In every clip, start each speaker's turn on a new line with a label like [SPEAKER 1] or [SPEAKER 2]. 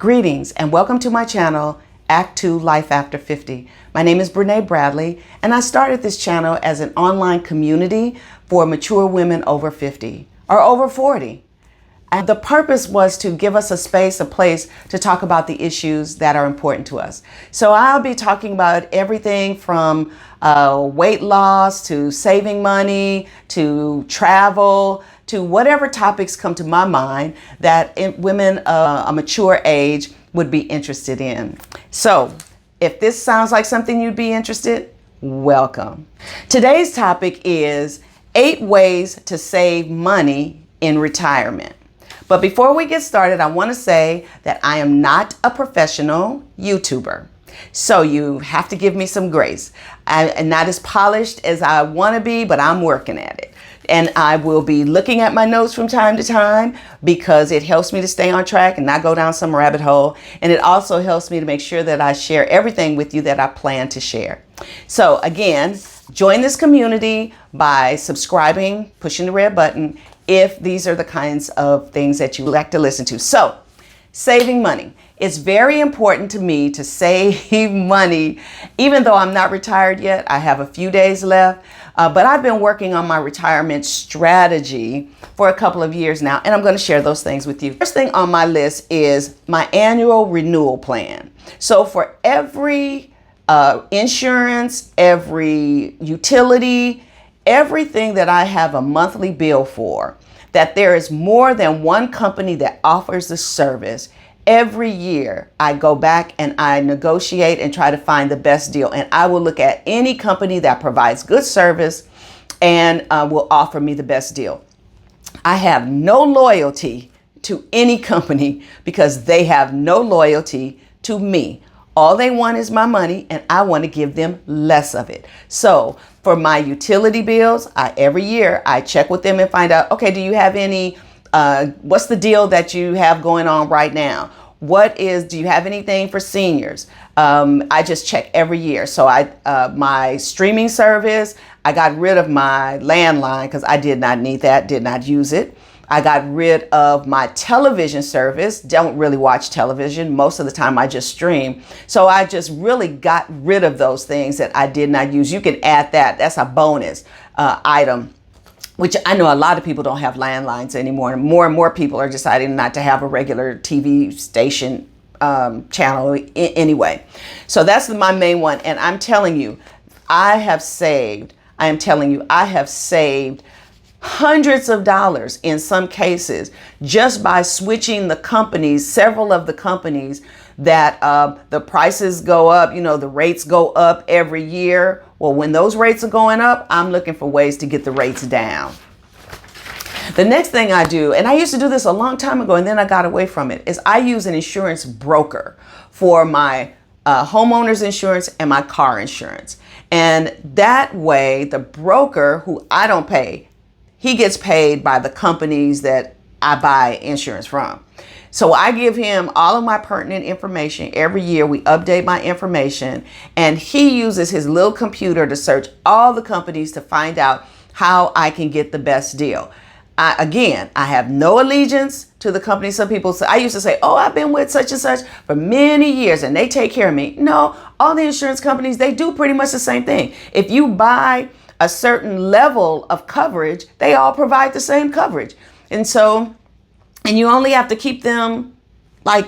[SPEAKER 1] Greetings and welcome to my channel, Act 2 Life After 50. My name is Brene Bradley and I started this channel as an online community for mature women over 50 or over 40. And the purpose was to give us a space, a place to talk about the issues that are important to us. So I'll be talking about everything from weight loss to saving money to travel to whatever topics come to my mind that women a mature age would be interested in. So if this sounds like something you'd be interested, welcome. Today's topic is 8 ways to save money in retirement. But before we get started, I want to say that I am not a professional YouTuber. So you have to give me some grace. I'm not as polished as I want to be, but I'm working at it. And I will be looking at my notes from time to time because it helps me to stay on track and not go down some rabbit hole. And it also helps me to make sure that I share everything with you that I plan to share. So again, join this community by subscribing, pushing the red button, if these are the kinds of things that you like to listen to. So, saving money. It's very important to me to save money, even though I'm not retired yet. I have a few days left, but I've been working on my retirement strategy for a couple of years now, and I'm going to share those things with you. First thing on my list is my annual renewal plan. So for every insurance, every utility, everything that I have a monthly bill for, that there is more than one company that offers the service. Every year I go back and I negotiate and try to find the best deal. And I will look at any company that provides good service and will offer me the best deal. I have no loyalty to any company because they have no loyalty to me. All they want is my money and I want to give them less of it. So for my utility bills, every year I check with them and find out, okay, do you have any, what's the deal that you have going on right now? Do you have anything for seniors? I just check every year. So my streaming service, I got rid of my landline because I did not need that, did not use it. I got rid of my television service. Don't really watch television. Most of the time I just stream. So I just really got rid of those things that I did not use. You can add that. That's a bonus item, which I know a lot of people don't have landlines anymore. More and more people are deciding not to have a regular TV station channel anyway. So that's my main one. And I'm telling you, I am telling you, I have saved hundreds of dollars in some cases just by switching the companies, several of the companies that the prices go up, the rates go up every year. Well, when those rates are going up, I'm looking for ways to get the rates down. The next thing I do, and I used to do this a long time ago and then I got away from it, is I use an insurance broker for my homeowner's insurance and my car insurance. And that way, the broker, who I don't pay, he gets paid by the companies that I buy insurance from. So I give him all of my pertinent information. Every year we update my information and he uses his little computer to search all the companies to find out how I can get the best deal. I have no allegiance to the company. Some people say, I used to say, oh, I've been with such and such for many years and they take care of me. No, all the insurance companies, they do pretty much the same thing. If you buy a certain level of coverage, they all provide the same coverage. And you only have to keep them,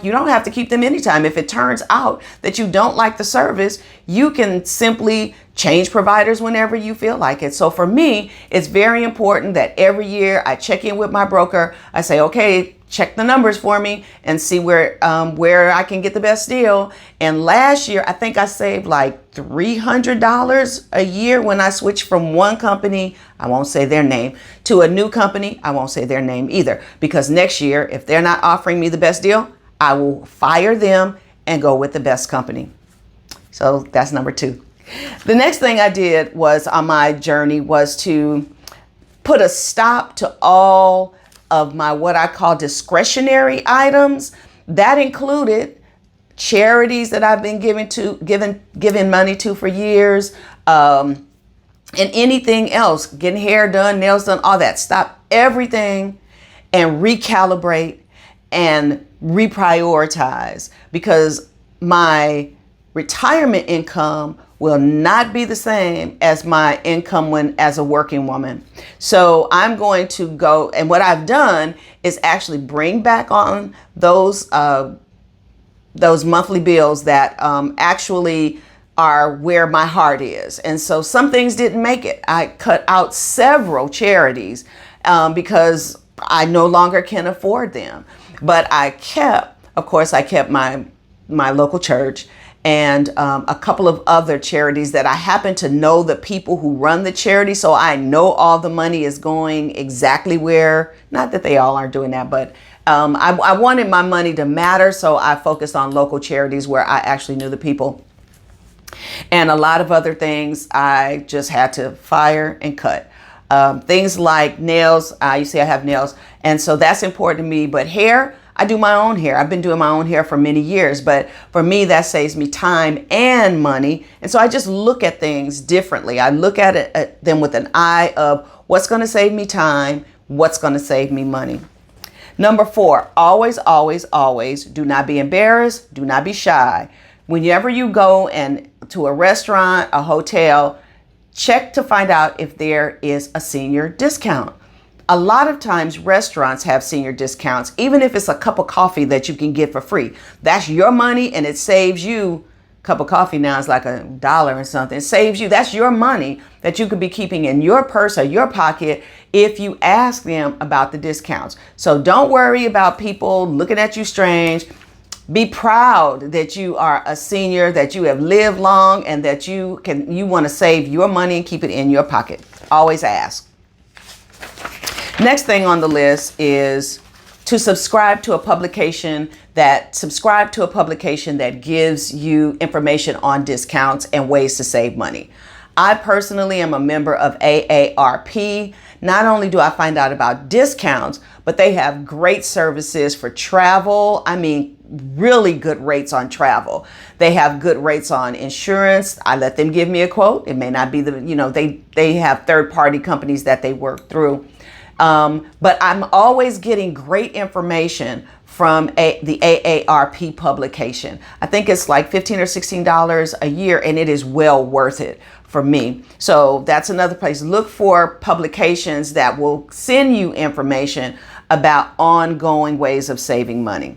[SPEAKER 1] you don't have to keep them anytime. If it turns out that you don't like the service, you can simply change providers whenever you feel like it. So for me, it's very important that every year I check in with my broker. I say, okay, check the numbers for me and see where I can get the best deal. And last year, I think I saved like $300 a year when I switched from one company, I won't say their name, to a new company. I won't say their name either, because next year, if they're not offering me the best deal, I will fire them and go with the best company. So that's number 2. The next thing I did was on my journey was to put a stop to all of my what I call discretionary items. That included charities that I've been giving money to for years, and anything else, getting hair done, nails done, all that. Stop everything and recalibrate and reprioritize, because my retirement income will not be the same as my income when as a working woman. So I'm going to go, and what I've done is actually bring back on those monthly bills that actually are where my heart is. And so some things didn't make it. I cut out several charities because I no longer can afford them. But I kept my local church and a couple of other charities that I happen to know the people who run the charity. So I know all the money is going exactly where, not that they all aren't doing that, but I wanted my money to matter. So I focused on local charities where I actually knew the people. And a lot of other things I just had to fire and cut. Things like nails. You see I have nails. And so that's important to me. But hair, I do my own hair. I've been doing my own hair for many years. But for me, that saves me time and money. And so I just look at things differently. I look at them with an eye of what's going to save me time, what's going to save me money. Number 4, always, always, always do not be embarrassed. Do not be shy. Whenever you go to a restaurant, a hotel, check to find out if there is a senior discount. A lot of times restaurants have senior discounts, even if it's a cup of coffee that you can get for free. That's your money and it saves you. A cup of coffee now is like $1 or something. It saves you. That's your money that you could be keeping in your purse or your pocket if you ask them about the discounts. So don't worry about people looking at you strange. Be proud that you are a senior, that you have lived long, and that you want to save your money and keep it in your pocket. Always ask. Next thing on the list is to subscribe to a publication that gives you information on discounts and ways to save money. I personally am a member of AARP. Not only do I find out about discounts, but they have great services for travel. I mean, really good rates on travel. They have good rates on insurance. I let them give me a quote. It may not be they have third-party companies that they work through. But I'm always getting great information from the AARP publication. I think it's like $15 or $16 a year, and it is well worth it for me. So that's another place. Look for publications that will send you information about ongoing ways of saving money.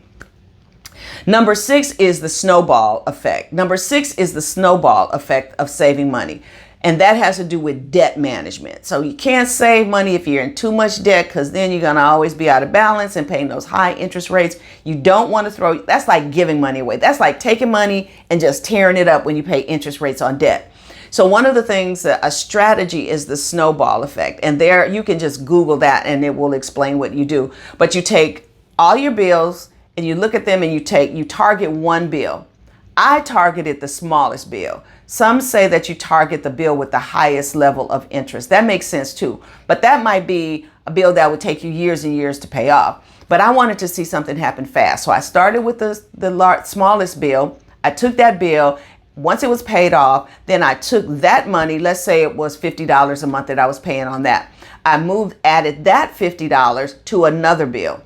[SPEAKER 1] Number 6 is the snowball effect. Number 6 is the snowball effect of saving money. And that has to do with debt management. So you can't save money if you're in too much debt, because then you're going to always be out of balance and paying those high interest rates. You don't want to that's like giving money away. That's like taking money and just tearing it up when you pay interest rates on debt. So one of the things, a strategy is the snowball effect. And there you can just Google that and it will explain what you do. But you take all your bills and you look at them and you target one bill. I targeted the smallest bill. Some say that you target the bill with the highest level of interest. That makes sense too. But that might be a bill that would take you years and years to pay off. But I wanted to see something happen fast. So I started with the smallest bill. I took that bill. Once it was paid off, then I took that money. Let's say it was $50 a month that I was paying on that. I added that $50 to another bill.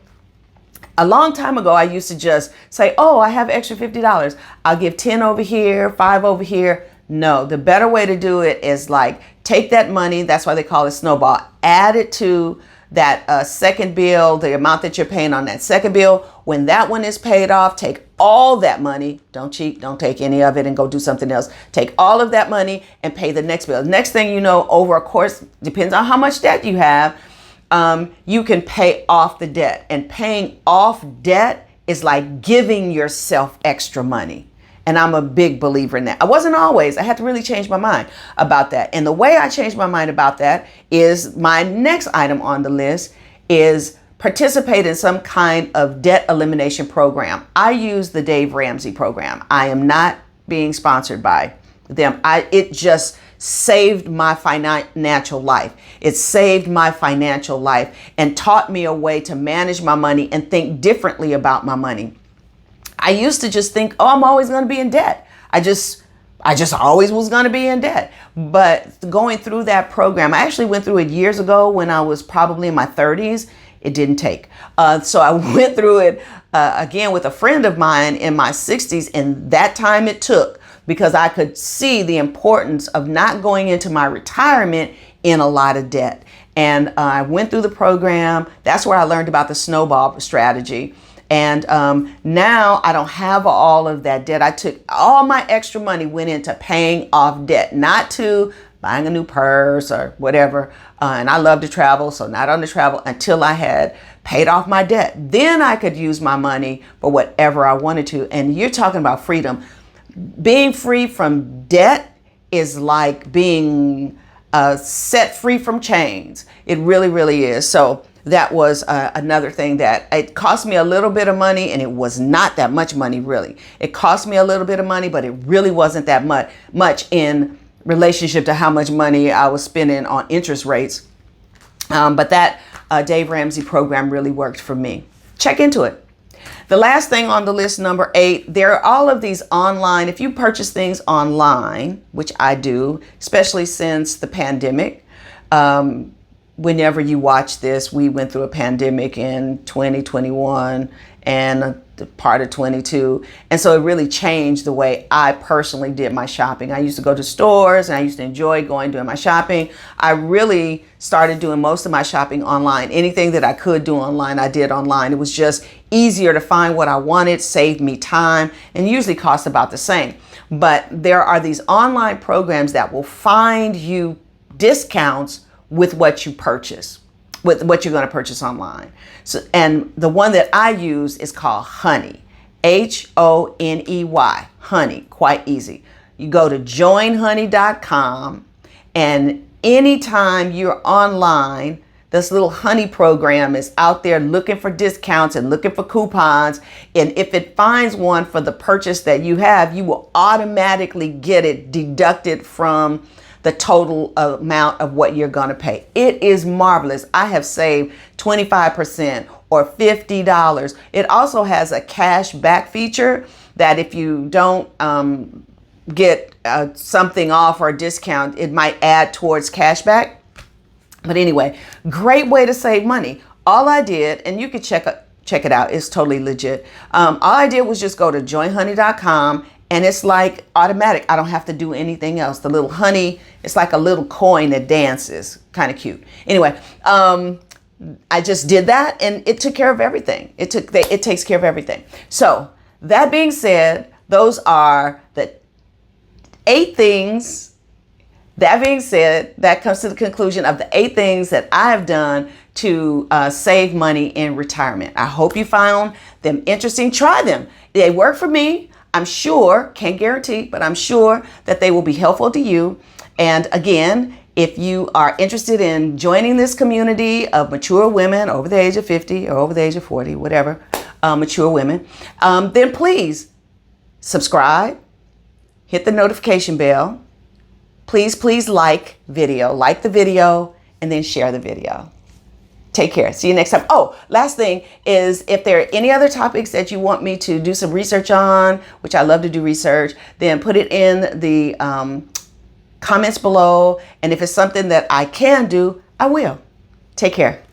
[SPEAKER 1] A long time ago, I used to just say, oh, I have extra $50. I'll give 10 over here, 5 over here. No, the better way to do it is like take that money. That's why they call it snowball. Add it to that second bill, the amount that you're paying on that second bill. When that one is paid off, take all that money. Don't cheat. Don't take any of it and go do something else. Take all of that money and pay the next bill. Next thing you know, over a course, depends on how much debt you have, you can pay off the debt. And paying off debt is like giving yourself extra money. And I'm a big believer in that. I wasn't always. I had to really change my mind about that. And the way I changed my mind about that is my next item on the list is participate in some kind of debt elimination program. I use the Dave Ramsey program. I am not being sponsored by them. It just saved my financial life. It saved my financial life and taught me a way to manage my money and think differently about my money. I used to just think, oh, I'm always going to be in debt. I just always was going to be in debt. But going through that program, I actually went through it years ago when I was probably in my 30s. it didn't take. So I went through it again with a friend of mine in my 60s, and that time it took, because I could see the importance of not going into my retirement in a lot of debt. And I went through the program. That's where I learned about the snowball strategy. And now I don't have all of that debt. I took all my extra money, went into paying off debt, not to buying a new purse or whatever. And I love to travel, so not on the travel until I had paid off my debt. Then I could use my money for whatever I wanted to. And you're talking about freedom. Being free from debt is like being set free from chains. It really, really is. So that was another thing that it cost me a little bit of money, and it was not that much money, really. It cost me a little bit of money, but it really wasn't that much in relationship to how much money I was spending on interest rates. But that Dave Ramsey program really worked for me. Check into it. The last thing on the list, number 8, there are all of these online. If you purchase things online, which I do, especially since the pandemic, whenever you watch this, we went through a pandemic in 2021 and part of 22. And so it really changed the way I personally did my shopping. I used to go to stores and I used to enjoy doing my shopping. I really started doing most of my shopping online. Anything that I could do online, I did online. It was just easier to find what I wanted, saved me time, and usually cost about the same. But there are these online programs that will find you discounts with what you purchase, with what you're going to purchase online. So, and the one that I use is called Honey, Honey, Honey, quite easy. You go to joinhoney.com, and anytime you're online, this little Honey program is out there looking for discounts and looking for coupons. And if it finds one for the purchase that you have, you will automatically get it deducted from the total amount of what you're going to pay. It is marvelous. I have saved 25% or $50. It also has a cash back feature that if you don't get something off or a discount, it might add towards cash back. But anyway, great way to save money. All I did, and you can check it out, it's totally legit. All I did was just go to joinhoney.com, and it's like automatic. I don't have to do anything else. The little honey, it's like a little coin that dances. Kind of cute. Anyway, I just did that, and it took care of everything. It takes care of everything. So that being said, those are the 8 things. That being said, that comes to the conclusion of the 8 things that I've done to save money in retirement. I hope you found them interesting. Try them. They work for me. I'm sure, can't guarantee, but I'm sure that they will be helpful to you. And again, if you are interested in joining this community of mature women over the age of 50 or over the age of 40, whatever, mature women, then please subscribe, hit the notification bell. Please like the video, and then share the video. Take care. See you next time. Oh, last thing is, if there are any other topics that you want me to do some research on, which I love to do research, then put it in the comments below. And if it's something that I can do, I will. Take care.